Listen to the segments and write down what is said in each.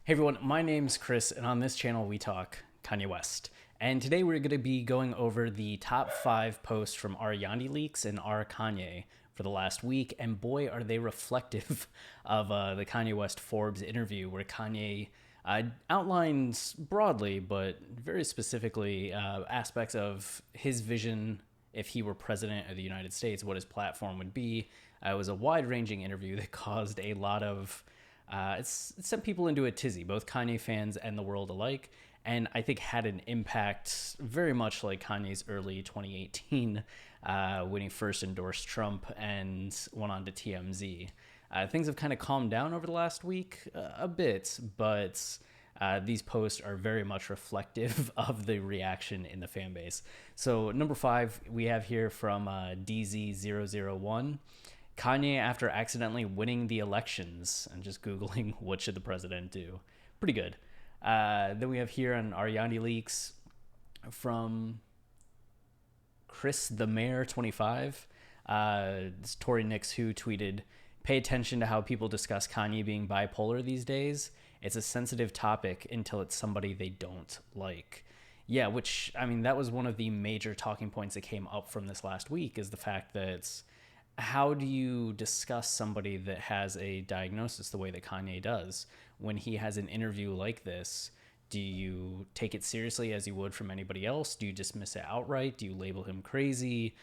Hey everyone, my name's Chris, and on this channel we talk Kanye West. And today we're going to be going over the top 5 posts from our YANDHILEAKS and our Kanye for the last week, and boy are they reflective of the Kanye West Forbes interview where Kanye outlines broadly but very specifically aspects of his vision if he were president of the United States, what his platform would be. It was a wide-ranging interview that caused a lot of it sent people into a tizzy, both Kanye fans and the world alike, and I think had an impact very much like Kanye's early 2018 when he first endorsed Trump and went on to TMZ. Things have kind of calmed down over the last week a bit, but these posts are very much reflective of the reaction in the fan base. So number 5 we have here from DZ001. Kanye after accidentally winning the elections, and just Googling what should the president do. Pretty good. Then we have here on our YANDHILEAKS from Chris the Mayor 25. It's Tory Nix who tweeted, "Pay attention to how people discuss Kanye being bipolar these days. It's a sensitive topic until it's somebody they don't like." Yeah, which, I mean, that was one of the major talking points that came up from this last week, is the fact that it's, how do you discuss somebody that has a diagnosis the way that Kanye does? When he has an interview like this, do you take it seriously as you would from anybody else? Do you dismiss it outright? Do you label him crazy?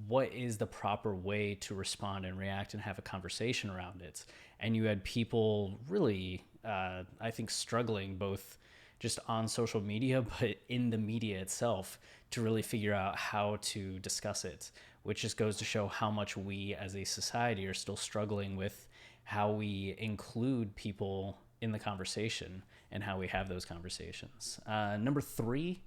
What is the proper way to respond and react and have a conversation around it? And you had people really, I think, struggling both just on social media, but in the media itself, to really figure out how to discuss it, which just goes to show how much we as a society are still struggling with how we include people in the conversation and how we have those conversations. Number 3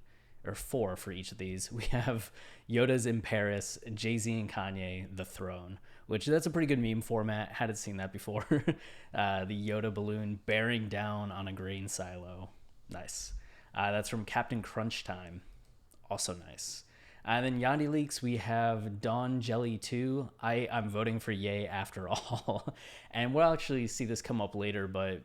or 4 for each of these, we have Yoda's in Paris, Jay-Z and Kanye, The Throne, which that's a pretty good meme format. Hadn't seen that before. The Yoda balloon bearing down on a grain silo. Nice. That's from Captain Crunch Time. Also nice. And then YANDHILEAKS, we have Dawn Jelly 2. I'm voting for Ye after all. And we'll actually see this come up later, but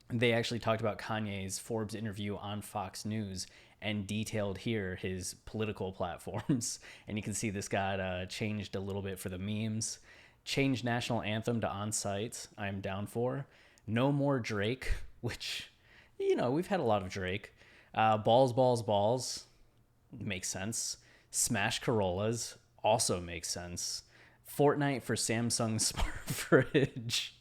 they actually talked about Kanye's Forbes interview on Fox News and detailed here his political platforms. And you can see this got changed a little bit for the memes. Change national anthem to On Site. I'm down for. No more Drake, which, you know, we've had a lot of Drake. Balls, balls, balls. Makes sense. Smash Corollas also makes sense. Fortnite for Samsung smart fridge.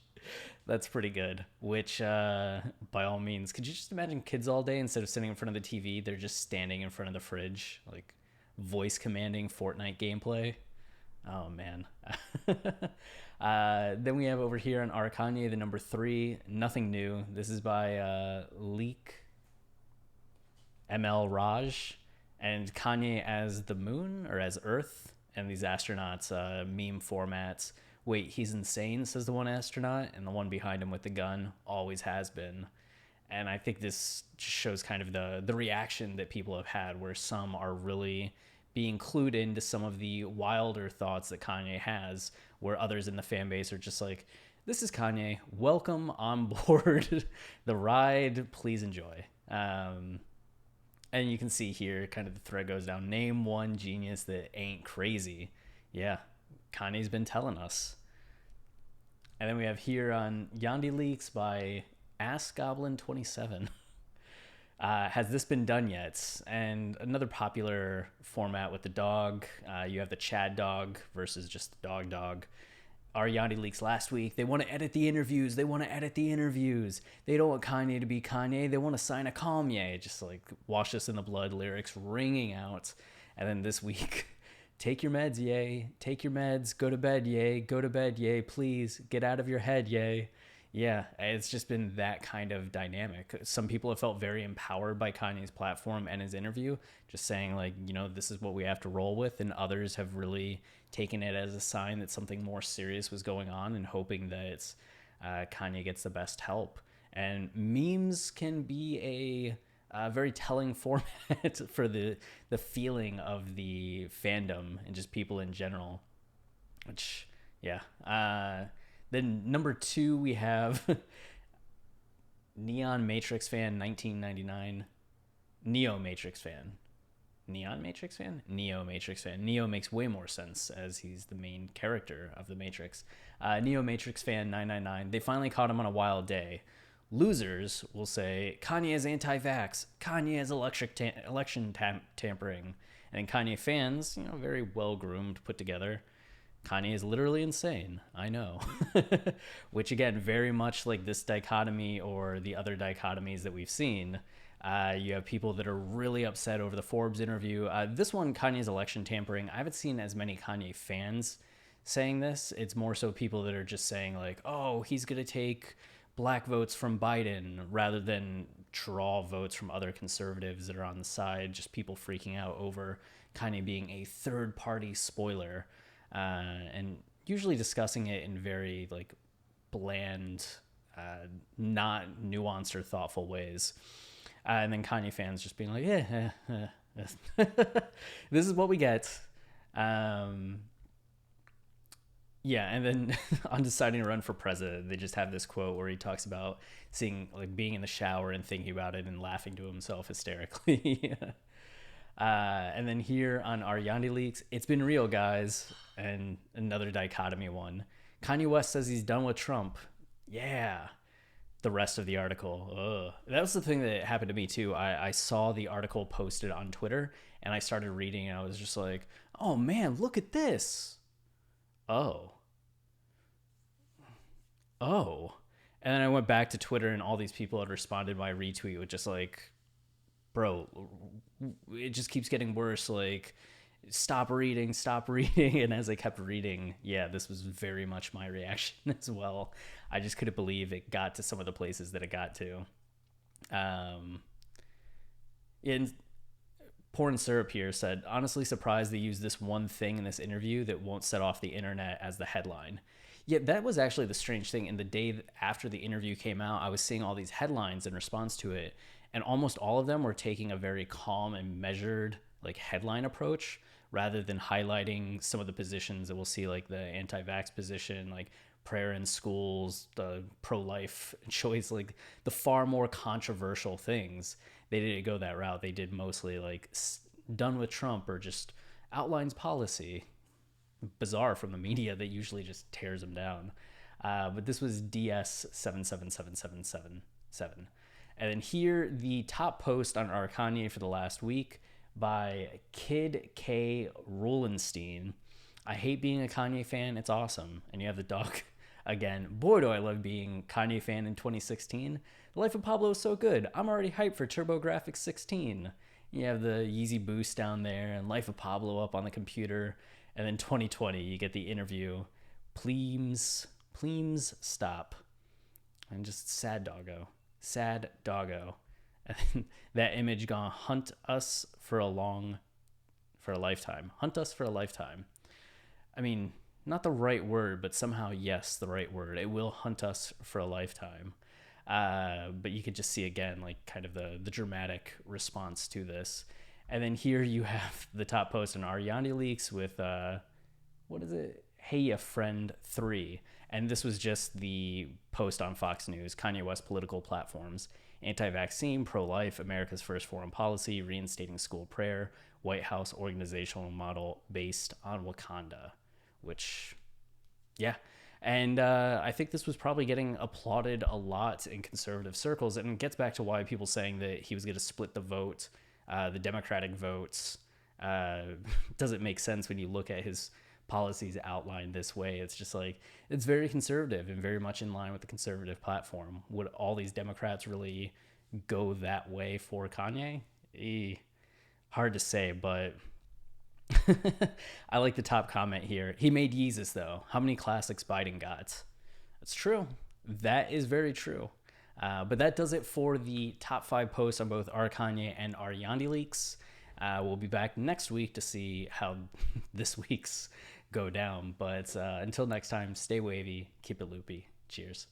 That's pretty good. Which, by all means, could you just imagine kids all day, instead of sitting in front of the TV, they're just standing in front of the fridge, like voice commanding Fortnite gameplay? Oh, man. Then we have over here on our Kanye, the number 3, Nothing New. This is by Leak ML Raj. And Kanye as the moon, or as Earth, and these astronauts, meme formats. Wait, he's insane, says the one astronaut, and the one behind him with the gun always has been. And I think this just shows kind of the reaction that people have had, where some are really being clued into some of the wilder thoughts that Kanye has, where others in the fan base are just like, this is Kanye, welcome on board the ride, please enjoy. And you can see here, kind of the thread goes down. Name one genius that ain't crazy. Yeah, Kanye's been telling us. And then we have here on YANDHILEAKS by AskGoblin27. Has this been done yet? And another popular format with the dog. You have the Chad dog versus just the dog. Our YANDHILEAKS last week, they want to edit the interviews. They don't want Kanye to be Kanye. They want to sign a Kanye. Just like wash us in the blood lyrics ringing out. And then this week, take your meds, Ye. Take your meds. Go to bed, Ye. Go to bed, Ye. Please get out of your head, Ye. Yeah, it's just been that kind of dynamic. Some people have felt very empowered by Kanye's platform and his interview, just saying, like, you know, this is what we have to roll with. And others have really taken it as a sign that something more serious was going on, and hoping that Kanye gets the best help. And memes can be a very telling format for the feeling of the fandom and just people in general, which, yeah. Then number 2, we have Neon Matrix fan 1999. Neo Matrix fan. Neon Matrix fan? Neo Matrix fan. Neo makes way more sense as he's the main character of the Matrix. Neo Matrix fan 999. They finally caught him on a wild day. Losers will say Kanye is anti-vax. Kanye is election tampering. And Kanye fans, very well groomed, put together. Kanye is literally insane. I know. Which again, very much like this dichotomy or the other dichotomies that we've seen. You have people that are really upset over the Forbes interview. This one, Kanye's election tampering, I haven't seen as many Kanye fans saying this. It's more so people that are just saying like, oh, he's going to take black votes from Biden rather than draw votes from other conservatives that are on the side. Just people freaking out over Kanye being a third party spoiler. And usually discussing it in very like bland, not nuanced or thoughtful ways. And then Kanye fans just being like, this is what we get. Yeah, and then on deciding to run for president, they just have this quote where he talks about being in the shower and thinking about it and laughing to himself hysterically. And then here on our YANDHILEAKS, it's been real, guys. And another dichotomy one. Kanye West says he's done with Trump. Yeah. The rest of the article. Ugh. That was the thing that happened to me too. I saw the article posted on Twitter and I started reading and I was just like, oh man, look at this. Oh. And then I went back to Twitter and all these people had responded my retweet with just like, bro, it just keeps getting worse. Like, stop reading. And as I kept reading, yeah, this was very much my reaction as well. I just couldn't believe it got to some of the places that it got to. In Porn Syrup here said, honestly surprised they used this one thing in this interview that won't set off the internet as the headline. Yeah, that was actually the strange thing. In the day after the interview came out, I was seeing all these headlines in response to it, and almost all of them were taking a very calm and measured like headline approach rather than highlighting some of the positions that we'll see, like the anti-vax position, like prayer in schools, the pro-life choice, like the far more controversial things. They didn't go that route. They did mostly like done with Trump or just outlines policy. Bizarre from the media that usually just tears them down. But this was DS 777777. And then here, the top post on our Kanye for the last week by Kid K. Rolenstein. I hate being a Kanye fan. It's awesome. And you have the dog again. Boy, do I love being Kanye fan in 2016. The Life of Pablo is so good. I'm already hyped for TurboGrafx 16. You have the Yeezy Boost down there and Life of Pablo up on the computer. And then 2020, you get the interview. Please stop. And just sad doggo. And that image gonna hunt us for a lifetime. Hunt us for a lifetime. I mean, not the right word, but somehow, yes, the right word. It will hunt us for a lifetime. But you could just see again, like kind of the dramatic response to this. And then here you have the top post on our YANDHILEAKS with, what is it? Hey Ya Friend 3. And this was just the post on Fox News, Kanye West political platforms, anti-vaccine, pro-life, America's first foreign policy, reinstating school prayer, White House organizational model based on Wakanda, which, yeah. And I think this was probably getting applauded a lot in conservative circles. And it gets back to why people saying that he was going to split the vote, the Democratic votes. Doesn't make sense when you look at his policies outlined this way. It's just like, it's very conservative and very much in line with the conservative platform. Would all these Democrats really go that way for Kanye? Hard to say, but I like the top comment here. He made Yeezus though. How many classics Biden got? That's true. That is very true. But that does it for the top 5 posts on both our Kanye and our YANDHILEAKS. We'll be back next week to see how this week's go down. But until next time, stay wavy, keep it loopy. Cheers.